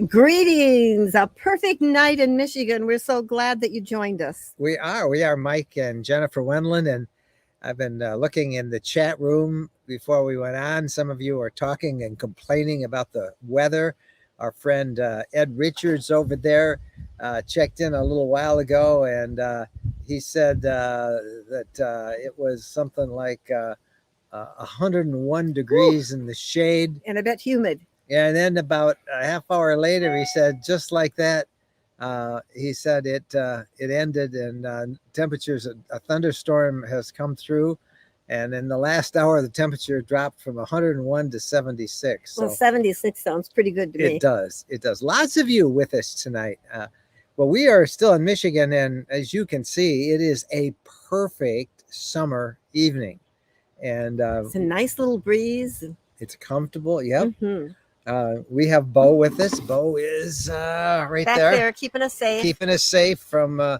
Greetings, a perfect night in Michigan. We're so glad that you joined us. We are Mike and Jennifer Wendland, and I've been looking in the chat room before we went on. Some of you are talking and complaining about the weather. Our friend Ed Richards over there checked in a little while ago, and he said that it was something like 101 degrees in the shade. And a bit humid. And then about a half hour later, he said, just like that, he said it ended, and temperatures, a thunderstorm has come through. And in the last hour, the temperature dropped from 101 to 76. So, well, 76 sounds pretty good to me. It does. It does. Lots of you with us tonight. Well, we are still in Michigan, and as you can see, it is a perfect summer evening. And it's a nice little breeze. It's comfortable. Yep. Mm-hmm. We have Bo with us. Bo is right back there, keeping us safe from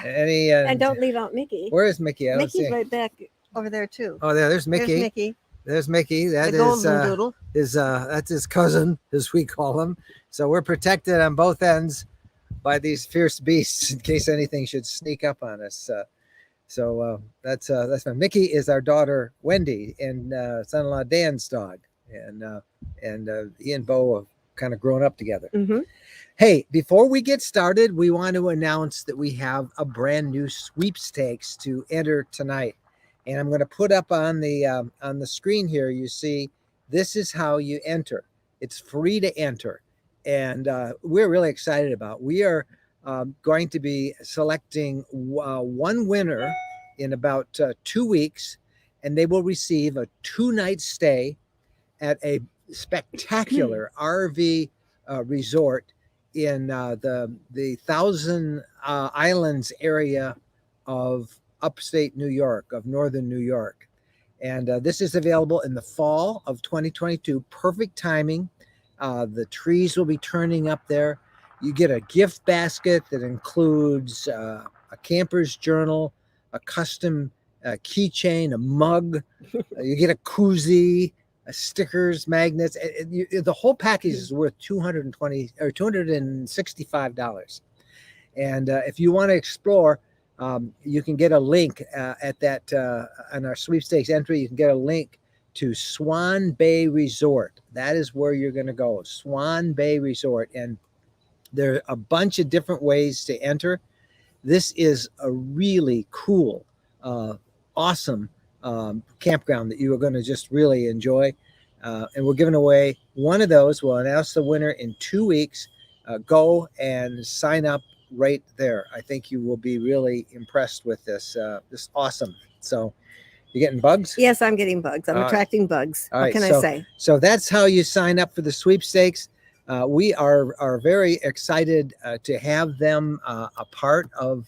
any. And don't leave out Mickey. Where is Mickey? Mickey's right back over there too. Oh, there's Mickey. There's Mickey. That the is golden doodle. That's his cousin, as we call him. So we're protected on both ends by these fierce beasts in case anything should sneak up on us. So that's fine. Mickey is our daughter Wendy and son-in-law Dan's dog. And he and Bo have kind of grown up together. Mm-hmm. Hey, before we get started, we want to announce that we have a brand new sweepstakes to enter tonight. And I'm going to put up on the screen here, you see, this is how you enter. It's free to enter. And we're really excited about it. We are going to be selecting one winner in about 2 weeks, and they will receive a 2-night stay at a spectacular RV resort in the Thousand Islands area of upstate New York, of northern New York. And this is available in the fall of 2022. Perfect timing. The trees will be turning up there. You get a gift basket that includes a camper's journal, a custom keychain, a mug. You get a koozie, stickers, magnets. The whole package is worth $220 or $265. And if you want to explore, you can get a link at that on our sweepstakes entry. You can get a link to Swan Bay Resort. That is where you're going to go, Swan Bay Resort. And there are a bunch of different ways to enter. This is a really cool, awesome campground that you are going to just really enjoy. And we're giving away one of those. We'll announce the winner in 2 weeks. Go and sign up right there. I think you will be really impressed with this. This awesome. So you getting bugs? Yes, I'm getting bugs. I'm attracting bugs. What can I say? So that's how you sign up for the sweepstakes. We are very excited to have them a part of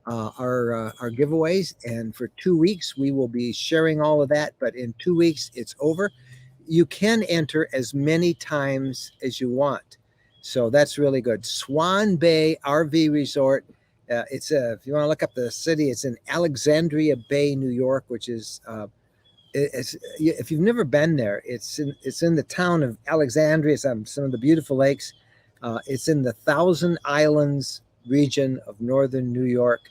our giveaways, and for 2 weeks we will be sharing all of that, but in 2 weeks it's over. You can enter as many times as you want, so that's really good. Swan Bay RV Resort. It's if you want to look up the city, it's in Alexandria Bay, New York, which is if you've never been there, it's in the town of Alexandria. It's on some of the beautiful lakes. It's in the Thousand Islands region of northern New York.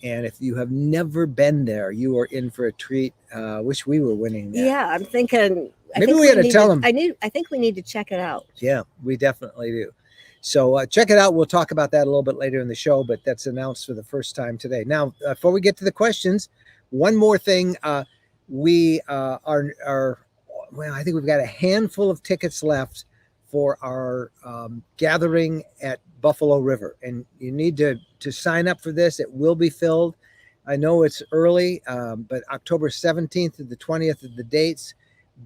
And if you have never been there, you are in for a treat. Wish we were winning that. Yeah, I'm thinking. Maybe we got to tell them. I think we need to check it out. Yeah, we definitely do. So check it out. We'll talk about that a little bit later in the show, but that's announced for the first time today. Now, before we get to the questions, one more thing. We are well, I think we've got a handful of tickets left for our gathering at Buffalo River, and you need to sign up for this. It will be filled. I know it's early, but October 17th to the 20th are the dates,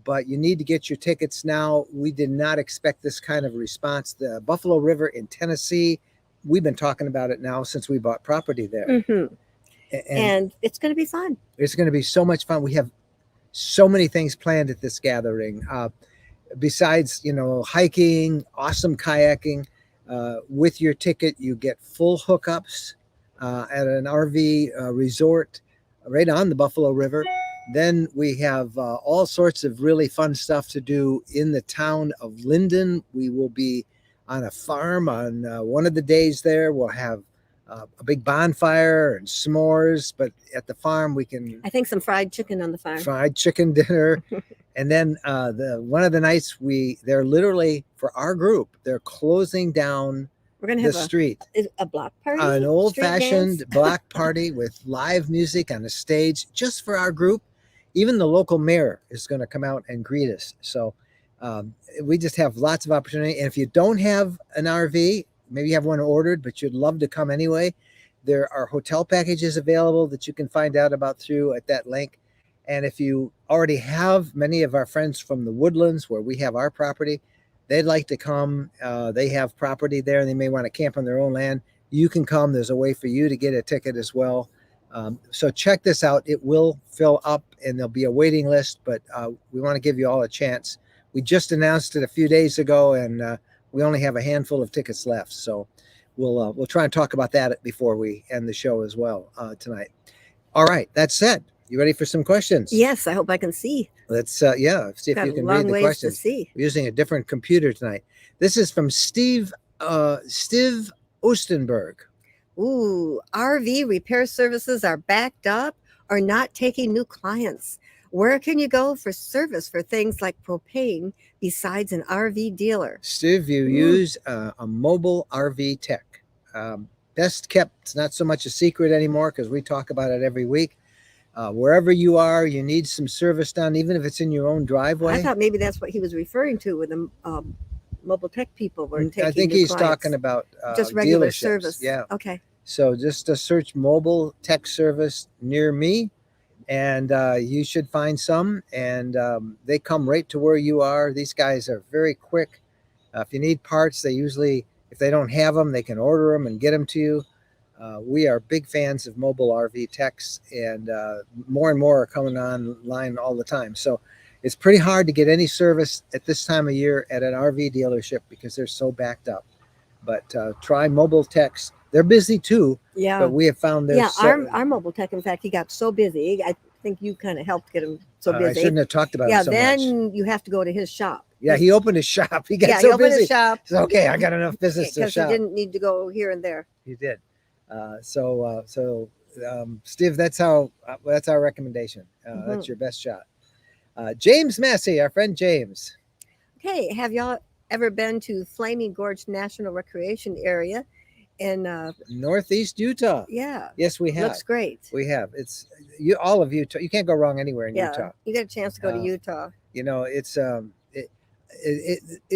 but you need to get your tickets now. We did not expect this kind of response. The Buffalo River in Tennessee, we've been talking about it now since we bought property there. Mm-hmm. And it's going to be fun. It's going to be so much fun. We have so many things planned at this gathering. Besides, hiking, awesome kayaking. With your ticket, you get full hookups at an RV resort right on the Buffalo River. Then we have all sorts of really fun stuff to do in the town of Linden. We will be on a farm on one of the days there. We'll have a big bonfire and s'mores, but at the farm we can I think some fried chicken on the farm. fried chicken dinner. And then one of the nights they're literally, for our group, they're closing down We're gonna the have street. a block party, An street old-fashioned dance? block party with live music on the stage just for our group. Even the local mayor is going to come out and greet us. So we just have lots of opportunity. And if you don't have an RV, maybe you have one ordered, but you'd love to come anyway, there are hotel packages available that you can find out about through at that link. And if you already have many of our friends from the Woodlands where we have our property, they'd like to come. They have property there and they may want to camp on their own land. You can come. There's a way for you to get a ticket as well. So check this out. It will fill up and there'll be a waiting list, but we want to give you all a chance. We just announced it a few days ago and we only have a handful of tickets left. So we'll try and talk about that before we end the show as well tonight. All right. That said, you ready for some questions? Yes, I hope I can see. Let's see if Got you a can long read the ways questions. to see. We're using a different computer tonight. This is from Steve Ostenberg. Ooh, RV repair services are backed up or not taking new clients. Where can you go for service for things like propane besides an RV dealer? Steve, you use a mobile RV tech. Best kept, it's not so much a secret anymore because we talk about it every week. Wherever you are, you need some service done, even if it's in your own driveway. I thought maybe that's what he was referring to with the mobile tech people were taking I think new he's clients. talking about Just regular dealerships. service. Yeah. Okay. So just search mobile tech service near me, and you should find some. And they come right to where you are. These guys are very quick. If you need parts, they usually, if they don't have them, they can order them and get them to you. We are big fans of mobile RV techs, and more are coming online all the time. So it's pretty hard to get any service at this time of year at an RV dealership because they're so backed up. But try mobile techs. They're busy too. Yeah. But we have found there's our mobile tech, in fact, he got so busy. I think you kind of helped get him so busy. I shouldn't have talked about it so then much. you have to go to his shop. Yeah, he opened his shop. He got he so opened busy. his shop. So, okay, I got enough business to because shop. he didn't need to go here and there. He did. Steve, that's our recommendation. That's your best shot. James Massey, our friend James. Okay, have y'all ever been to Flaming Gorge National Recreation Area in Northeast Utah? Yeah. Yes, we have. Looks great. We have. It's all of Utah. You can't go wrong anywhere in Utah. You get a chance to go to Utah. You know, it's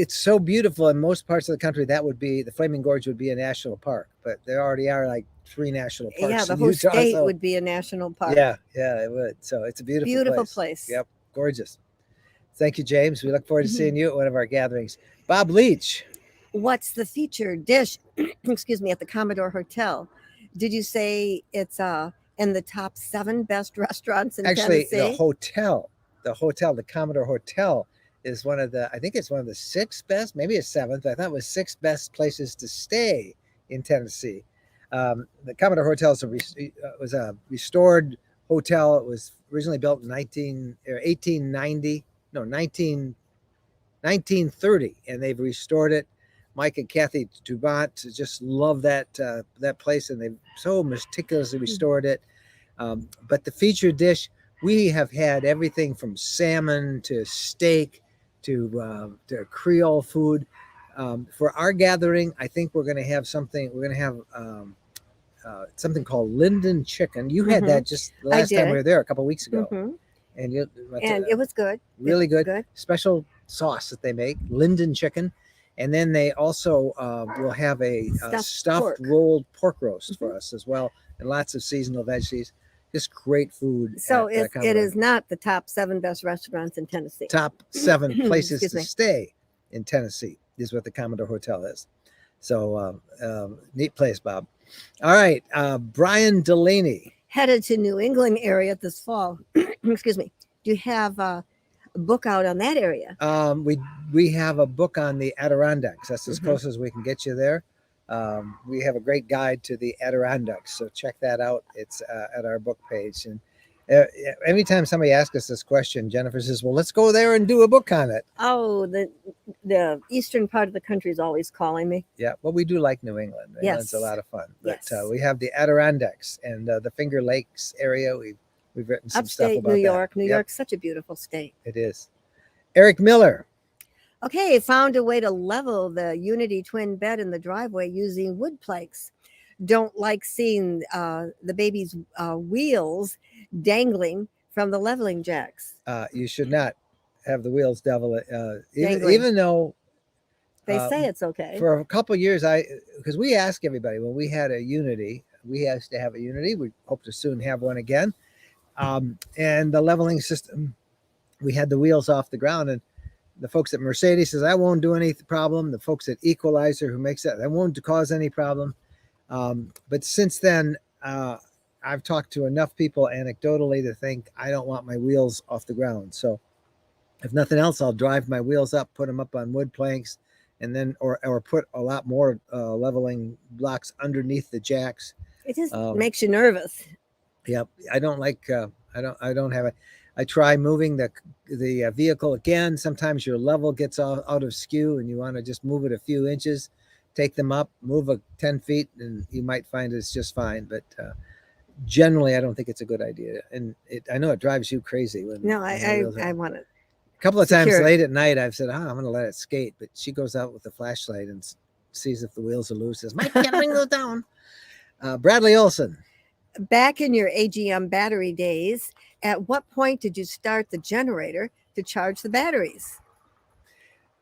so beautiful in most parts of the country. That would be, the Flaming Gorge would be a national park, but there already are like 3 national parks. Yeah, the in whole Utah, state so, would be a national park. Yeah, it would. So it's a beautiful place. Yep, gorgeous. Thank you, James. We look forward to seeing you at one of our gatherings. Bob Leach. What's the featured dish, excuse me, at the Commodore Hotel? Did you say it's in the top 7 best restaurants in Tennessee? Actually, the Commodore Hotel is one of the, I think it's one of the 6 best, maybe a 7th. I thought it was 6 best places to stay in Tennessee. The Commodore Hotel was a restored hotel. It was originally built in 1930, and they've restored it. Mike and Kathy Dubant just love that place, and they've so meticulously restored it. But the featured dish, we have had everything from salmon to steak to Creole food. For our gathering, I think we're going to have something. We're going to have something called Linden chicken. You had that just the last time we were there a couple of weeks ago, and it was good. Really good. Special sauce that they make, Linden chicken, and then they also will have a stuffed rolled pork roast for us as well, and lots of seasonal veggies. Just great food. So it is not the top 7 best restaurants in Tennessee. Top 7 places to stay in Tennessee is what the Commodore Hotel is. So neat place, Bob. All right, Brian Delaney. Headed to New England area this fall. Excuse me. Do you have a book out on that area? We have a book on the Adirondacks. That's as close as we can get you there. We have a great guide to the Adirondacks, so check that out. It's at our book page. And Uh, Anytime somebody asks us this question, Jennifer says, "Well, let's go there and do a book on it." Oh, the eastern part of the country is always calling me. Yeah, well, we do like New England. New England's a Yes. lot of fun. But Yes. we have the Adirondacks and the Finger Lakes area. We've written some stuff Upstate about New York. that. New Yep, York's such a beautiful state. it is. Eric Miller. Okay, found a way to level the Unity twin bed in the driveway using wood planks. Don't like seeing the baby's wheels dangling from the leveling jacks. You should not have the wheels devil. Dangling. Even though They say it's okay. for a couple of years, because we ask everybody when we had a Unity, we used to have a Unity. We hope to soon have one again. And the leveling system, we had the wheels off the ground, and the folks at Mercedes says, I won't do any problem. The folks at Equalizer who makes that won't cause any problem. But since then, I've talked to enough people anecdotally to think I don't want my wheels off the ground. So if nothing else, I'll drive my wheels up, put them up on wood planks, and then or put a lot more leveling blocks underneath the jacks. It just makes you nervous. Yep, I don't like. I don't have it. I try moving the vehicle again. Sometimes your level gets out of skew, and you want to just move it a few inches. Take them up, move 10 feet, and you might find it's just fine. But generally, I don't think it's a good idea. And I know it drives you crazy. No, I want it. A couple of times late at night, I've said, I'm going to let it skate. But she goes out with the flashlight and sees if the wheels are loose. Says, Mike, can't bring those down. Bradley Olson. Back in your AGM battery days, at what point did you start the generator to charge the batteries?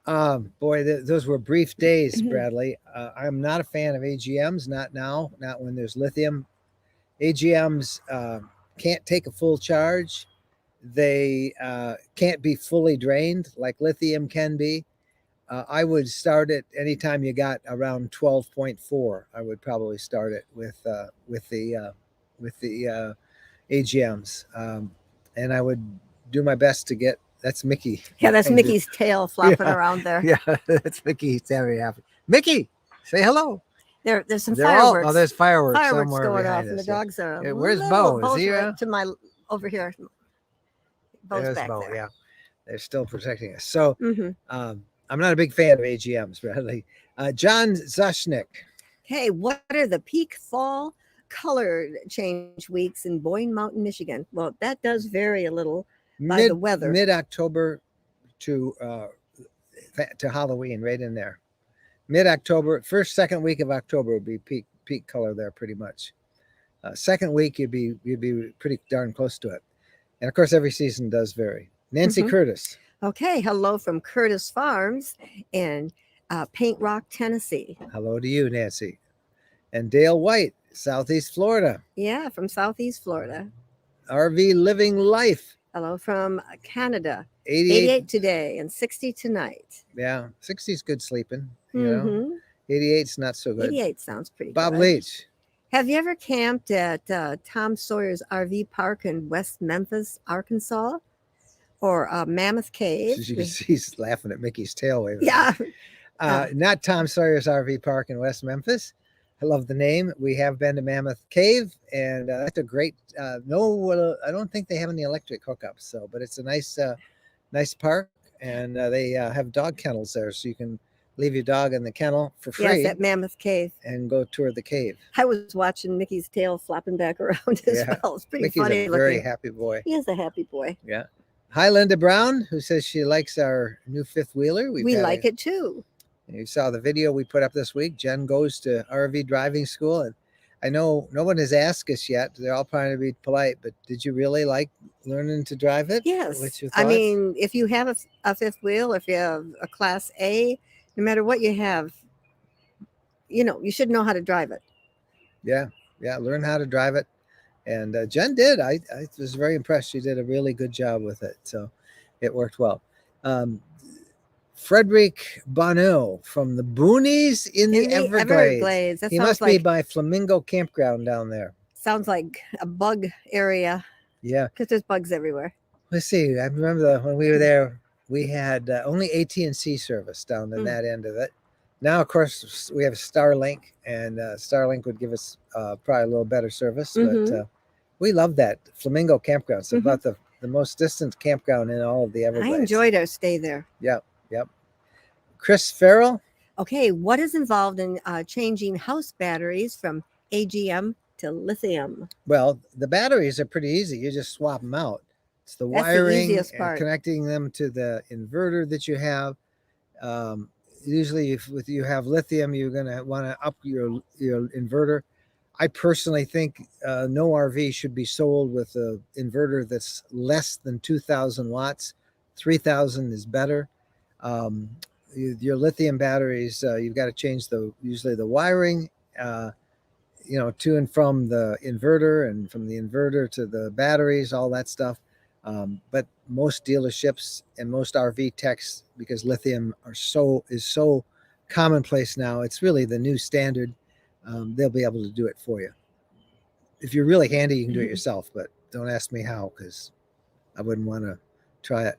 Boy, those were brief days, Bradley. I'm not a fan of AGMs, not now, not when there's lithium. AGMs can't take a full charge. They can't be fully drained like lithium can be. I would start it anytime you got around 12.4. I would probably start it with the AGMs, and I would do my best to get. That's Mickey. Yeah, that's Mickey's tail flopping around there. Yeah, that's Mickey. He's very happy. Mickey, say hello. There's some fireworks. There's fireworks somewhere going off, and the dogs are. Where's Bo? Is he right to my over here? Bo's back Bo, there. yeah, they're still protecting us. So I'm not a big fan of AGMs, Bradley. John Zushnik. Hey, what are the peak fall color change weeks in Boyne Mountain, Michigan? Well, that does vary a little by the weather. Mid-October to Halloween, right in there. Mid-October, second week of October would be peak color there, pretty much. Second week you'd be pretty darn close to it, and of course every season does vary. Nancy Curtis. Okay, hello from Curtis Farms in Paint Rock, Tennessee. Hello to you, Nancy. And Dale White, Southeast Florida. Yeah, from Southeast Florida. RV Living Life. Hello from Canada. 88 today and 60 tonight. Yeah, 60 is good sleeping. You know, 88's not so good. 88 sounds pretty Bob good. Leach. Have you ever camped at Tom Sawyer's RV Park in West Memphis, Arkansas? Or Mammoth Cave? He's laughing at Mickey's tail waving. Yeah. Not Tom Sawyer's RV Park in West Memphis. I love the name. We have been to Mammoth Cave, and that's a great. I don't think they have any electric hookups, but it's a nice park, and they have dog kennels there, so you can leave your dog in the kennel for free. Yes, at Mammoth Cave, and go tour the cave. I was watching Mickey's tail flopping back around as well. It's pretty Mickey's funny. A very happy boy. He is a happy boy. Yeah. Hi, Linda Brown, who says she likes our new fifth wheeler. We like it too. You saw the video we put up this week. Jen goes to RV driving school, and I know no one has asked us yet. They're all trying to be polite, but did you really like learning to drive it? Yes. What's your I thoughts? mean, if you have a fifth wheel, if you have a Class A, no matter what you have, you should know how to drive it. Yeah, learn how to drive it. And Jen did. I was very impressed. She did a really good job with it, so it worked well. Frederick Bonneau from the boonies in the Everglades. He must be by Flamingo Campground down there. Sounds like a bug area. Yeah, because there's bugs everywhere. Let's see. I remember when we were there, we had only AT&C service down in that end of it. Now, of course, we have Starlink, and Starlink would give us probably a little better service. But We love that Flamingo Campground. It's Mhm. about the most distant campground in all of the I Everglades. enjoyed our stay there. Yep. Chris Farrell. Okay, what is involved in changing house batteries from AGM to lithium? Well, the batteries are pretty easy. You just swap them out. It's the That's the wiring easiest and part. connecting them to the inverter that you have. Usually, if you have lithium, you're going to want to up your inverter. I personally think no RV should be sold with an inverter that's less than 2,000 watts. 3,000 is better. Your lithium batteries, you've got to change usually the wiring, to and from the inverter, and from the inverter to the batteries, all that stuff. But most dealerships and most RV techs, because lithium is so commonplace now, it's really the new standard. They'll be able to do it for you. If you're really handy, you can do it yourself, but don't ask me how, because I wouldn't want to try it.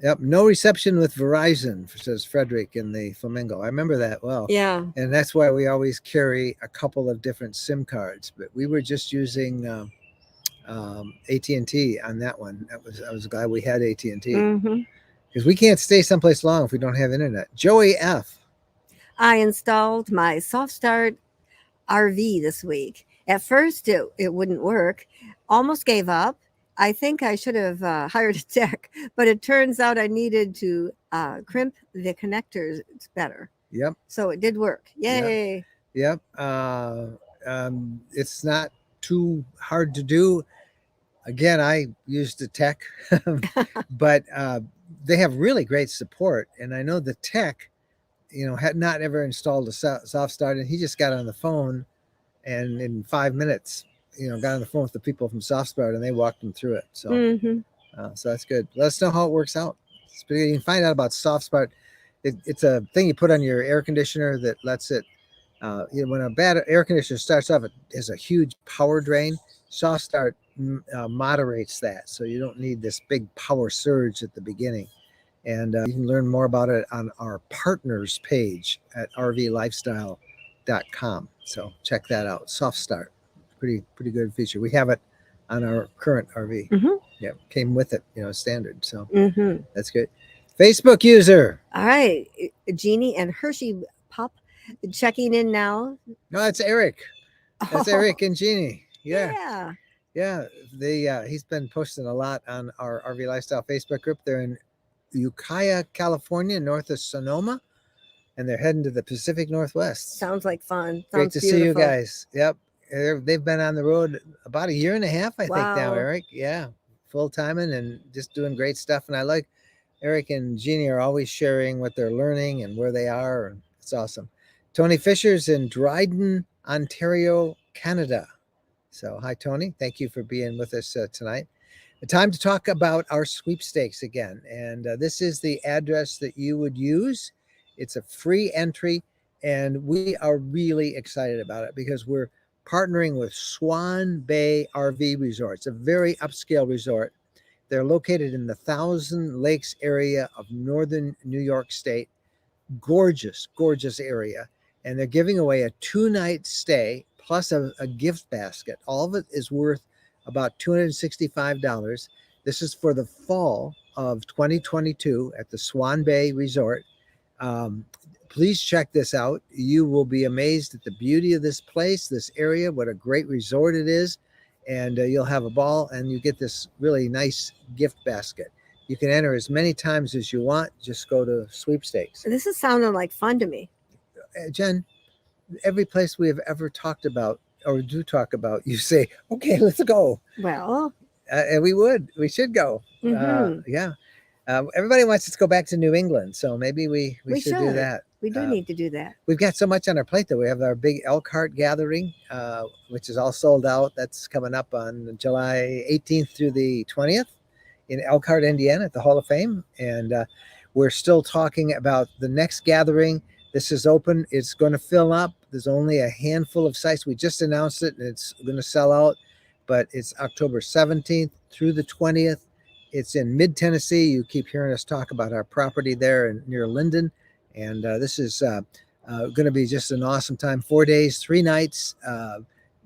Yep, no reception with Verizon, says Frederick in the Flamingo. I remember that well. Yeah. And that's why we always carry a couple of different SIM cards. But we were just using AT&T on that one. I was glad we had AT&T, because we can't stay someplace long if we don't have internet. Joey F. I installed my soft start RV this week. At first, it wouldn't work. Almost gave up. I think I should have hired a tech, but it turns out I needed to crimp the connectors better. Yep. So it did work. Yay. Yep. It's not too hard to do. Again, I used the tech, but they have really great support. And I know the tech, had not ever installed a soft start, and he just got on the phone, and in 5 minutes, got on the phone with the people from Soft Start, and they walked him through it. So, so that's good. Let us know how it works out. You can find out about Soft Start. It's a thing you put on your air conditioner that lets it. When a bad air conditioner starts off, it has a huge power drain. Soft Start moderates that, so you don't need this big power surge at the beginning. And you can learn more about it on our partners page at rvlifestyle.com. So check that out. Soft Start, pretty good feature. We have it on our current RV. Yeah, came with it, standard. So that's good. Facebook user. All right, Jeannie and Hershey Pup checking in now. No, that's Eric. That's Eric and Jeannie. Yeah. He's been posting a lot on our RV Lifestyle Facebook group. They're in Ukiah, California, north of Sonoma, and they're heading to the Pacific Northwest. Sounds like fun. Great to see you guys. Yep. They've been on the road about a year and a half, I think now, Eric. Yeah. Full timing and just doing great stuff. And I like Eric and Jeannie are always sharing what they're learning and where they are. And it's awesome. Tony Fisher's in Dryden, Ontario, Canada. So hi, Tony. Thank you for being with us tonight. Time to talk about our sweepstakes again. And this is the address that you would use. It's a free entry, and we are really excited about it because we're partnering with Swan Bay RV Resort. It's a very upscale resort. They're located in the Thousand Lakes area of northern New York State. Gorgeous area. And they're giving away a 2-night stay plus a gift basket. All of it is worth about $265. This is for the fall of 2022 at the Swan Bay Resort. Please check this out. You will be amazed at the beauty of this place, this area, what a great resort it is. And you'll have a ball, and you get this really nice gift basket. You can enter as many times as you want. Just go to Sweepstakes. This is sounding like fun to me. Jen, every place we have ever talked about or do talk about, you say, okay, let's go. Well, and we should go. Everybody wants us to go back to New England, so maybe we should do that. We do need to do that. We've got so much on our plate, though. We have our big Elkhart gathering, which is all sold out. That's coming up on July 18th through the 20th in Elkhart, Indiana at the Hall of Fame. And we're still talking about the next gathering. This is open. It's going to fill up. There's only a handful of sites. We just announced it, and it's going to sell out. But it's October 17th through the 20th. It's in mid-Tennessee. You keep hearing us talk about our property there near Linden. And this is going to be just an awesome time. 4 days, 3 nights.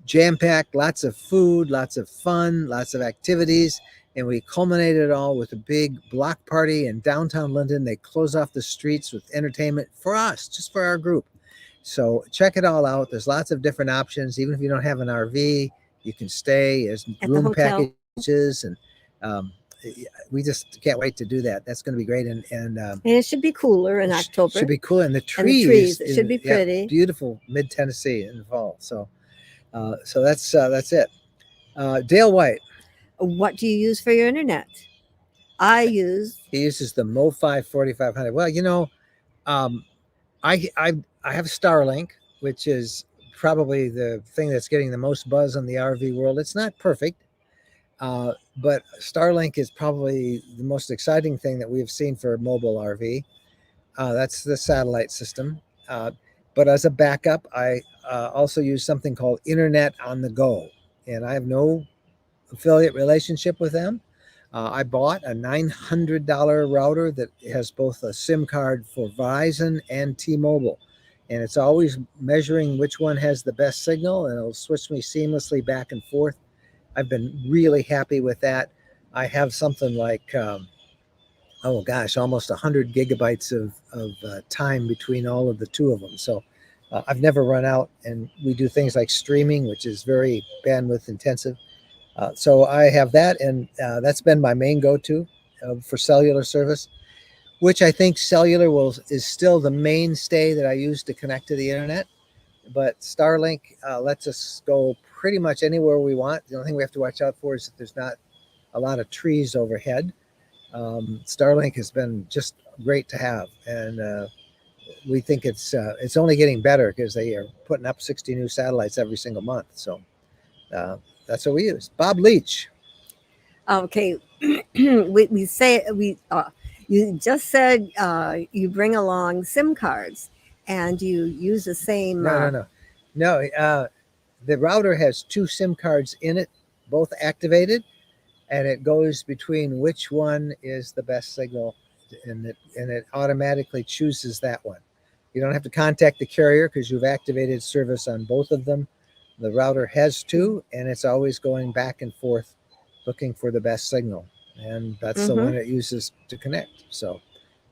jam-packed, lots of food, lots of fun, lots of activities. And we culminated it all with a big block party in downtown Linden. They close off the streets with entertainment for us, just for our group. So check it all out. There's lots of different options. Even if you don't have an RV, you can stay as At the room hotel. packages. And we just can't wait to do that. That's going to be great. And And it should be cooler in October. should be cool. And the And the trees, trees, it should be yeah, pretty. beautiful mid Tennessee in the fall. So that's it. Dale White. What do you use for your internet? I use. He uses the Mo5 4500. Well, you know, I have Starlink, which is probably the thing that's getting the most buzz in the RV world. It's not perfect, but Starlink is probably the most exciting thing that we've seen for mobile RV. That's the satellite system. But as a backup, I also use something called Internet on the Go, and I have no affiliate relationship with them. I bought a $900 router that has both a SIM card for Verizon and T-Mobile, and it's always measuring which one has the best signal, and it'll switch me seamlessly back and forth. I've been really happy with that. I have something like, oh gosh, almost 100 gigabytes of time between all of the two of them. So I've never run out, and we do things like streaming, which is very bandwidth intensive. So I have that, and that's been my main go-to for cellular service, which I think cellular is still the mainstay that I use to connect to the internet. But Starlink lets us go pretty much anywhere we want. The only thing we have to watch out for is that there's not a lot of trees overhead. Starlink has been just great to have, and we think it's only getting better because they are putting up 60 new satellites every single month. So that's what we use. Bob Leach. Okay, we say we. You just said you bring along SIM cards, and you use the same. No. The router has two SIM cards in it, both activated, and it goes between which one is the best signal, and it automatically chooses that one. You don't have to contact the carrier because you've activated service on both of them. The router has two, and it's always going back and forth looking for the best signal, and that's the one it uses to connect. So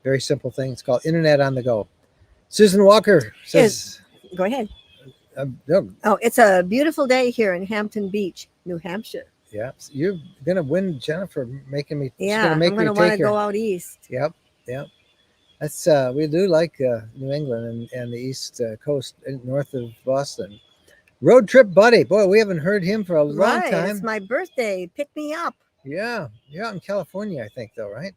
very simple thing. It's called Internet on the Go. Susan Walker says, Go ahead. No. Oh, it's a beautiful day here in Hampton Beach, New Hampshire. Yeah, you're gonna win, Jennifer, making me. Yeah, I'm gonna want to go out east. Yep. That's we do like New England and the East Coast, north of Boston. Road trip buddy, boy, we haven't heard him for a long time. It's my birthday. Pick me up. Yeah, you're out in California, I think, though, right?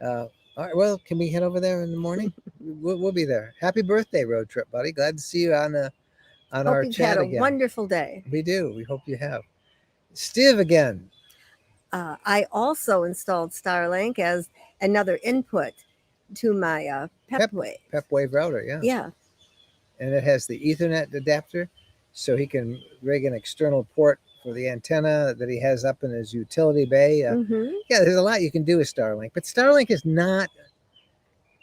All right. Well, can we head over there in the morning? We'll be there. Happy birthday, road trip buddy. Glad to see you on our chat again. Hope you had a wonderful day. We do. We hope you have. Steve again. I also installed Starlink as another input to my PepWave router, yeah. Yeah. And it has the Ethernet adapter, so he can rig an external port for the antenna that he has up in his utility bay. Yeah, there's a lot you can do with Starlink, but Starlink is not.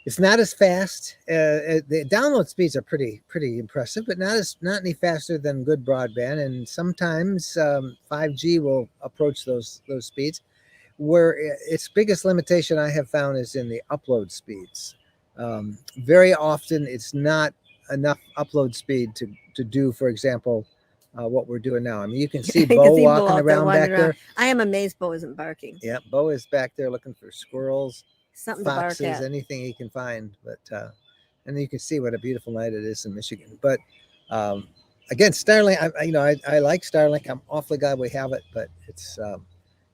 It's not as fast. The download speeds are pretty impressive, but not any faster than good broadband. And sometimes 5G will approach those speeds. Where its biggest limitation I have found is in the upload speeds. Very often it's not enough upload speed to do, for example, what we're doing now. I mean, you can see Bo walking around back there. I am amazed Bo isn't barking. Yeah, Bo is back there looking for squirrels, something foxes, to bark at. anything he can find. But and you can see what a beautiful night it is in Michigan. But again, Starlink, I like Starlink. I'm awfully glad we have it, but it's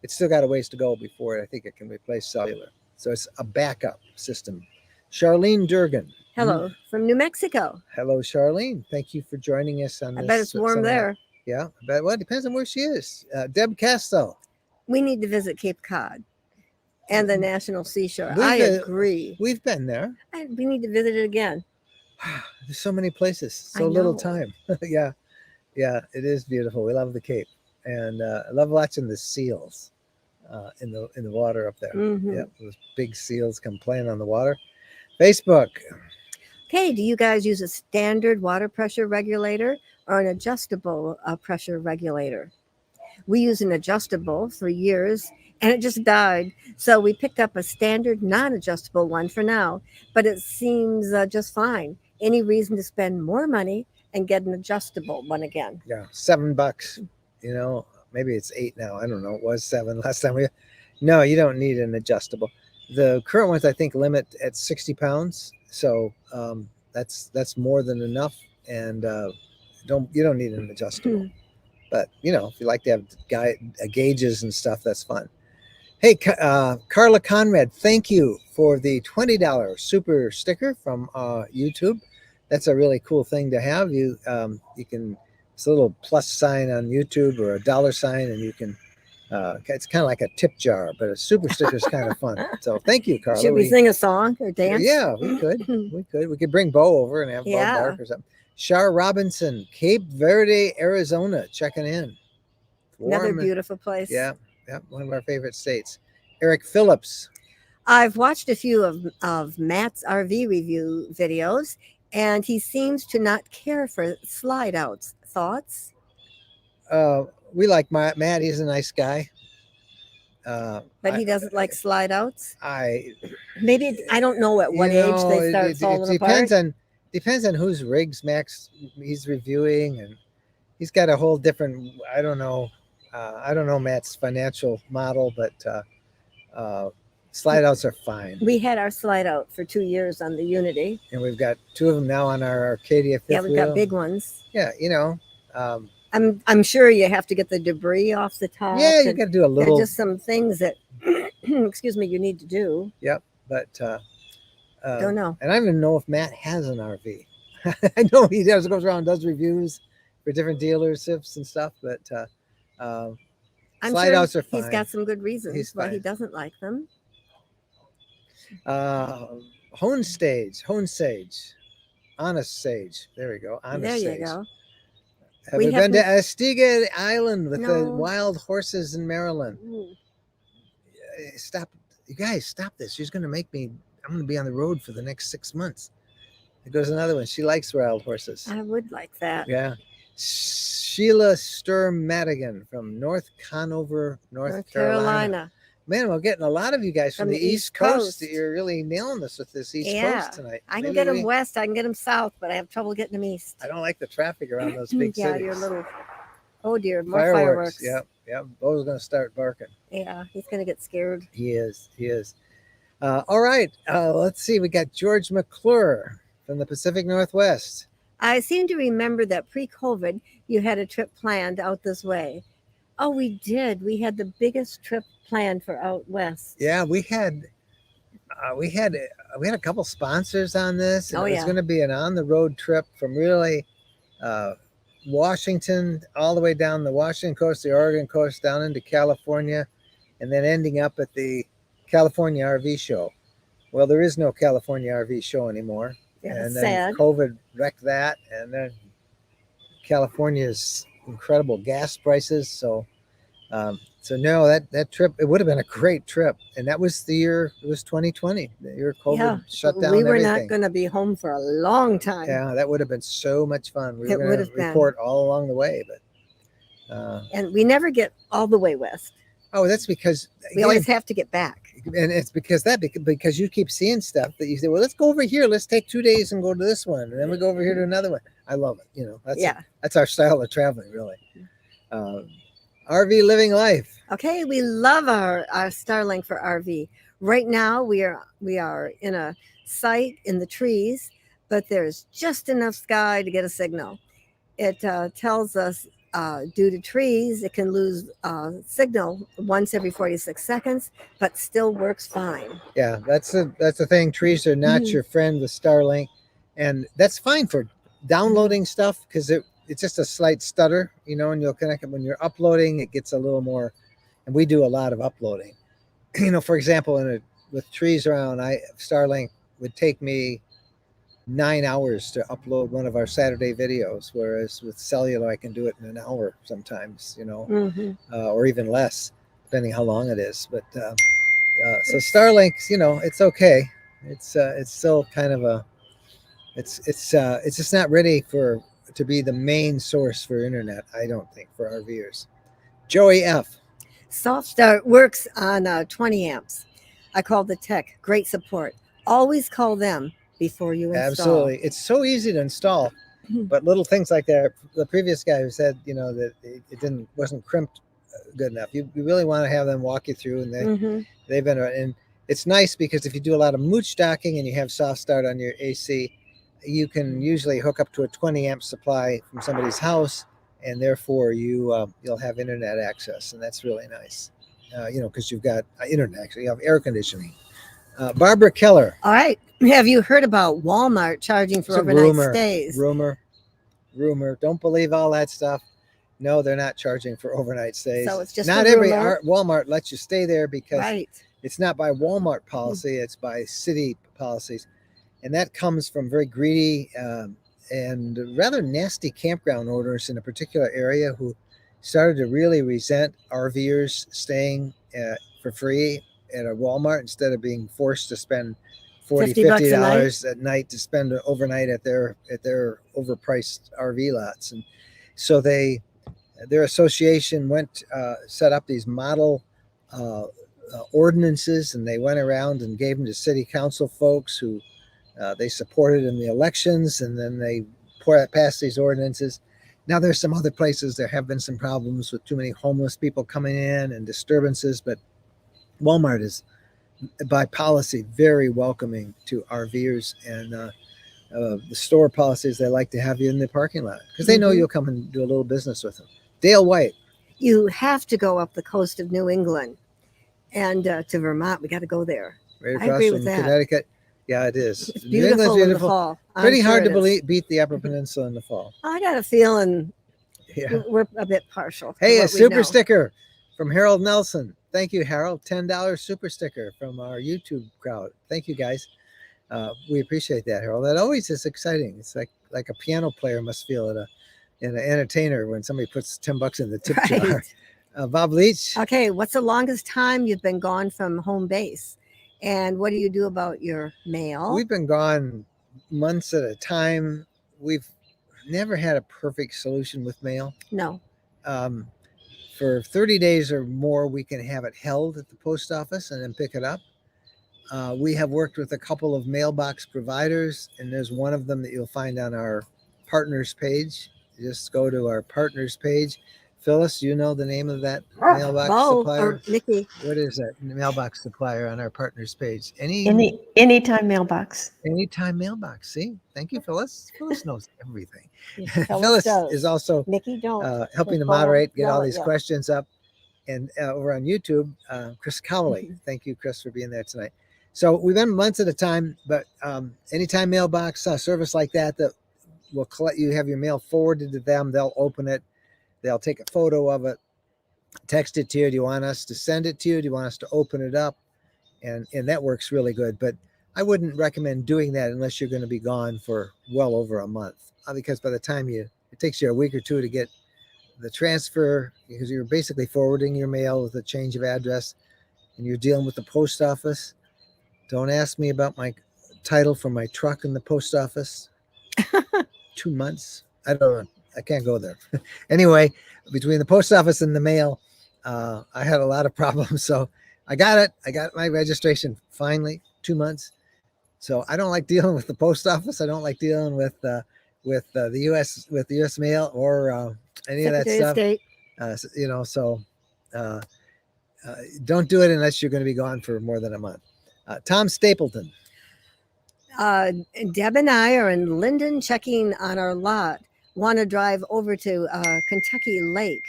still got a ways to go before I think it can replace cellular. So it's a backup system. Charlene Durgan. Hello from New Mexico. Hello, Charlene. Thank you for joining us on this. I bet it's warm there. Yeah, well, it depends on where she is. Deb Castell. We need to visit Cape Cod and the National Seashore. I agree. We've been there. We need to visit it again. There's so many places, so little time. Yeah, it is beautiful. We love the Cape, and I love watching the seals in the water up there. Yeah, those big seals come playing on the water. Facebook. Okay, do you guys use a standard water pressure regulator or an adjustable pressure regulator. We used an adjustable for years and it just died. So we picked up a standard non adjustable one for now, but it seems just fine. Any reason to spend more money and get an adjustable one again? Yeah, $7. You know, maybe it's 8 now. I don't know. It was 7 last time we. No, you don't need an adjustable. The current ones I think limit at 60 pounds, so that's more than enough, and you don't need an adjustable. But if you like to have gauges and stuff, that's fun. Hey, Carla Conrad, thank you for the $20 super sticker from YouTube. That's a really cool thing to have. You can, it's a little plus sign on YouTube or a dollar sign, and you can. It's kind of like a tip jar, but a super sticker is kind of fun. So thank you, Carla. Should we sing a song or dance? Yeah, we could. We could bring Bo over and have Bo bark or something. Shar Robinson, Cape Verde, Arizona, checking in. Another beautiful place. Yeah, one of our favorite states. Eric Phillips. I've watched a few of Matt's RV review videos, and he seems to not care for slide outs. Thoughts? We like Matt. He's a nice guy. But he doesn't like slide outs? Maybe I don't know at what age they start falling apart. Depends on whose rigs Max he's reviewing, and he's got a whole different. I don't know Matt's financial model, but slide outs are fine. We had our slide out for 2 years on the Unity, and we've got 2 of them now on our Arcadia fifth wheel. Yeah, we've got big ones. Yeah, I'm sure you have to get the debris off the top. Yeah, you got to do a little. Just some things that, excuse me, you need to do. Yep, but don't know. And I don't even know if Matt has an RV. I know he goes around and does reviews for different dealerships and stuff, but slide outs are fine. He's got some good reasons why he doesn't like them. Hone Sage, Honest Sage. There we go. Honest Sage. There you go. Have we been to Astiga Island with the wild horses in Maryland? Stop, you guys! Stop this. She's going to make me. I'm going to be on the road for the next 6 months. There goes another one. She likes wild horses. I would like that. Yeah. Sheila Sturm Madigan from North Conover, North Carolina. Man, we're getting a lot of you guys from the East Coast. You're really nailing this with this East Coast tonight. I can get them west, I can get them south, but I have trouble getting them east. I don't like the traffic around those big cities. Your little, oh dear, more fireworks. Yep. Bo's going to start barking. Yeah, he's going to get scared. He is. All right, let's see. We got George McClure from the Pacific Northwest. I seem to remember that pre-COVID, you had a trip planned out this way. Oh, we did. We had the biggest trip planned for out west. Yeah, we had a couple sponsors on this. And it was going to be an on-the-road trip from really Washington all the way down the Washington coast, the Oregon coast, down into California, and then ending up at the California RV show. Well, there is no California RV show anymore. Yeah, and then sad. COVID wrecked that, and then California's incredible gas prices. So no, that trip, it would have been a great trip. And that was the year, it was 2020, the year COVID shut down We were everything. not going to be home for a long time. Yeah, that would have been so much fun. We were going to report all along the way, but and we never get all the way west. Oh, that's because we always have to get back. And it's because you keep seeing stuff that you say, well, let's go over here. Let's take 2 days and go to this one. And then we go over here to another one. I love it. That's our style of traveling, really. RV living life. Okay, we love our Starlink for RV. Right now, we are in a site in the trees, but there's just enough sky to get a signal. It tells us due to trees, it can lose signal once every 46 seconds, but still works fine. Yeah, that's the thing. Trees are not your friend with Starlink, and that's fine for downloading stuff because it's just a slight stutter, and you'll connect it when you're uploading. It gets a little more, and we do a lot of uploading. For example, with trees around, Starlink would take me 9 hours to upload one of our Saturday videos, whereas with cellular I can do it in an hour sometimes, or even less, depending how long it is. But so Starlink, it's okay. It's still kind of it's just not ready for to be the main source for internet, I don't think, for RVers. Joey F. Soft Start works on 20 amps. I called the tech. Great support. Always call them before you install. Absolutely. It's so easy to install, but little things like that. The previous guy who said, that it wasn't crimped good enough. You really want to have them walk you through, and they've been, and it's nice because if you do a lot of mooch docking and you have soft start on your AC, you can usually hook up to a 20 amp supply from somebody's house, and therefore you'll have internet access, and that's really nice. Because you've got internet access, you have air conditioning. Barbara Keller. All right. Have you heard about Walmart charging for overnight stays? Rumor. Don't believe all that stuff. No, they're not charging for overnight stays. So it's just not every Walmart lets you stay there because it's not by Walmart policy, it's by city policies. And that comes from very greedy and rather nasty campground owners in a particular area who started to really resent RVers staying for free at a Walmart instead of being forced to spend $50 at night to spend an overnight at their overpriced RV lots. And so their association set up these model ordinances, and they went around and gave them to city council folks who they supported in the elections, and then they passed these ordinances. Now there's some other places there have been some problems with too many homeless people coming in and disturbances, but Walmart is by policy very welcoming to RVers, and the store policies, they like to have you in the parking lot because they know you'll come and do a little business with them. Dale White. You have to go up the coast of New England and to Vermont. We got to go there. Right across from Connecticut. Yeah, it is. It's beautiful in the fall. Pretty hard to beat the Upper Peninsula in the fall. I got a feeling we're a bit partial. Hey, a super sticker from Harold Nelson. Thank you, Harold. $10 super sticker from our YouTube crowd. Thank you, guys. We appreciate that, Harold. That always is exciting. It's like a piano player must feel an entertainer when somebody puts $10 in the tip jar. Bob Leach. Okay, what's the longest time you've been gone from home base? And what do you do about your mail? We've been gone months at a time. We've never had a perfect solution with mail. No. For 30 days or more, we can have it held at the post office and then pick it up. We have worked with a couple of mailbox providers, and there's one of them that you'll find on our partners page. Just go to our partners page. Phyllis, you know the name of that mailbox supplier? Or Nikki. What is that mailbox supplier on our partners page? Anytime mailbox. Anytime mailbox. See? Thank you, Phyllis. Phyllis knows everything. Phyllis is also Nikki, helping to moderate, get all these questions up. And over on YouTube, Chris Cowley. Thank you, Chris, for being there tonight. So we've been months at a time, but anytime mailbox service like that will collect, you have your mail forwarded to them. They'll open it. They'll take a photo of it, text it to you. Do you want us to send it to you? Do you want us to open it up? And that works really good. But I wouldn't recommend doing that unless you're going to be gone for well over a month, because by the time it takes you a week or two to get the transfer, because you're basically forwarding your mail with a change of address, and you're dealing with the post office. Don't ask me about my title for my truck in the post office. 2 months. I don't know. I can't go there. Anyway, between the post office and the mail, I had a lot of problems. So I got it. I got my registration finally, 2 months. So I don't like dealing with the post office. I don't like dealing with the U.S. mail or any of that stuff. Don't do it unless you're going to be gone for more than a month. Tom Stapleton. Deb and I are in Linden checking on our lot. Want to drive over to Kentucky Lake,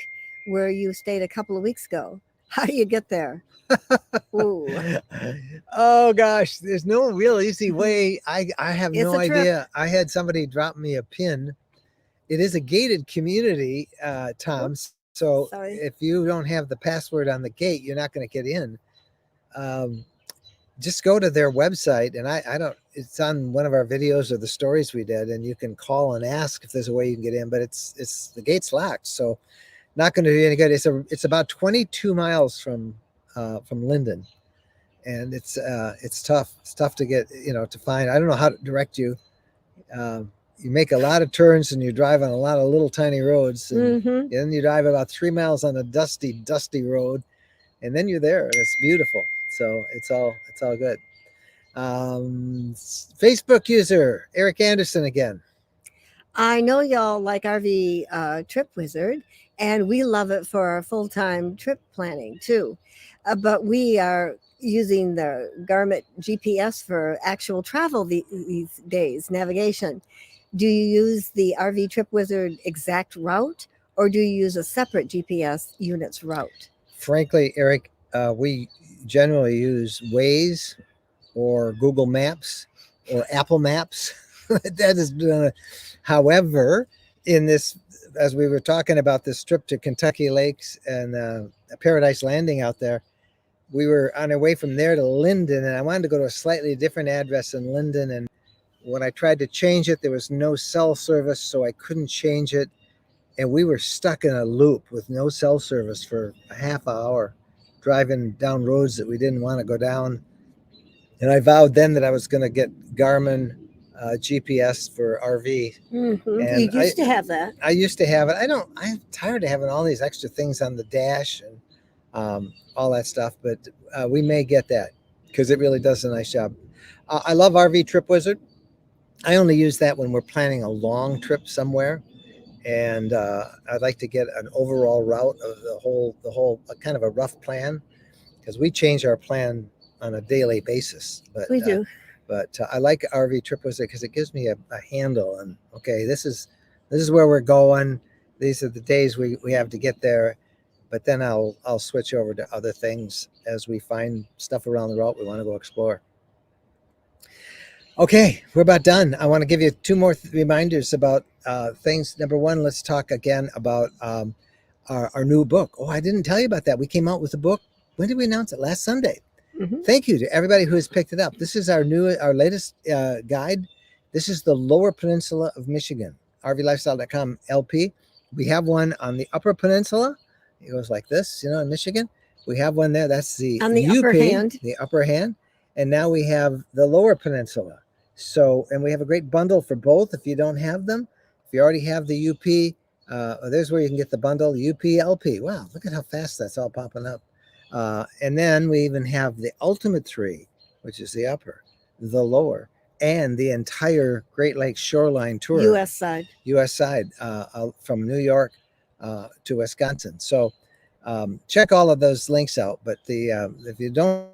where you stayed a couple of weeks ago. How do you get there? Ooh. Oh gosh, there's no real easy way. I have no idea. I had somebody drop me a pin. It is a gated community, Tom. So if you don't have the password on the gate, you're not going to get in. Just go to their website, and I don't, it's on one of our videos or the stories we did, and you can call and ask if there's a way you can get in, but it's the gate's locked. So not going to do any good. It's about 22 miles from Linden, and it's tough. It's tough to get, to find. I don't know how to direct you. you make a lot of turns and you drive on a lot of little tiny roads, and Mm-hmm. then you drive about 3 miles on a dusty road, and then you're there, and it's beautiful. So it's all good. Facebook user Eric Anderson again. I know y'all like RV Trip Wizard, and we love it for our full time trip planning too. But we are using the Garmin GPS for actual travel these days, navigation. Do you use the RV Trip Wizard exact route, or do you use a separate GPS unit's route? Frankly, Eric, we generally use Waze or Google Maps or Apple Maps. That is, however, in this, as we were talking about this trip to Kentucky Lakes and Paradise Landing out there, we were on our way from there to Linden, and I wanted to go to a slightly different address in Linden. And when I tried to change it, there was no cell service, so I couldn't change it. And we were stuck in a loop with no cell service for a half hour, driving down roads that we didn't want to go down. And I vowed then that I was going to get Garmin GPS for RV. Mm-hmm. And You used to have that. I used to have it. I'm tired of having all these extra things on the dash and all that stuff, but we may get that because it really does a nice job. I love RV Trip Wizard. I only use that when we're planning a long trip somewhere, and I'd like to get an overall route of the whole kind of a rough plan, because we change our plan on a daily basis. But We do. I like RV Trip Wizard because it gives me a handle on, okay, this is where we're going. These are the days we have to get there. But then I'll switch over to other things as we find stuff around the route we want to go explore. Okay, we're about done. I want to give you two more reminders about things. Number one, let's talk again about our new book. Oh, I didn't tell you about that. We came out with a book. When did we announce it? Last Sunday. Mm-hmm. Thank you to everybody who has picked it up. This is our latest guide. This is the Lower Peninsula of Michigan, RVLifestyle.com LP. We have one on the Upper Peninsula. It goes like this, in Michigan. We have one there. That's the On the UP, upper hand. the upper hand. And now we have the Lower Peninsula. So, and we have a great bundle for both. If you don't have them, if you already have the UP, there's where you can get the bundle, UP LP. Wow, look at how fast that's all popping up. And then we even have the Ultimate 3, which is the upper, the lower, and the entire Great Lakes Shoreline Tour. U.S. side. U.S. side, from New York to Wisconsin. So check all of those links out. But if you don't,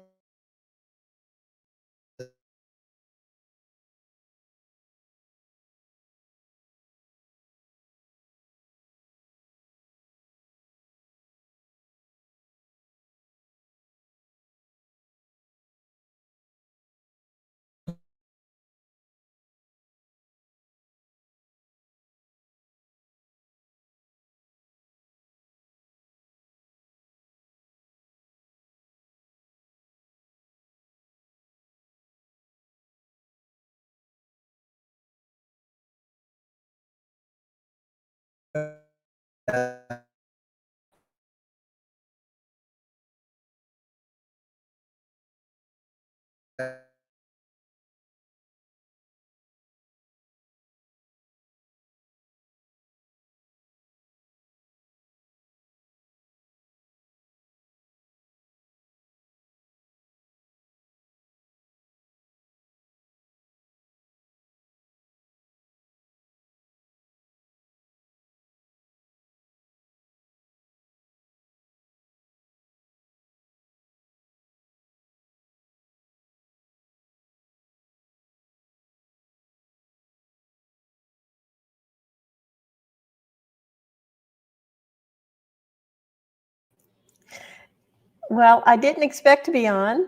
Well, I didn't expect to be on,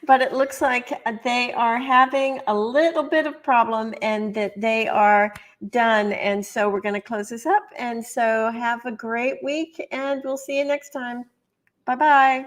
but it looks like they are having a little bit of problem and that they are done. And so we're going to close this up. And so have a great week and we'll see you next time. Bye-bye.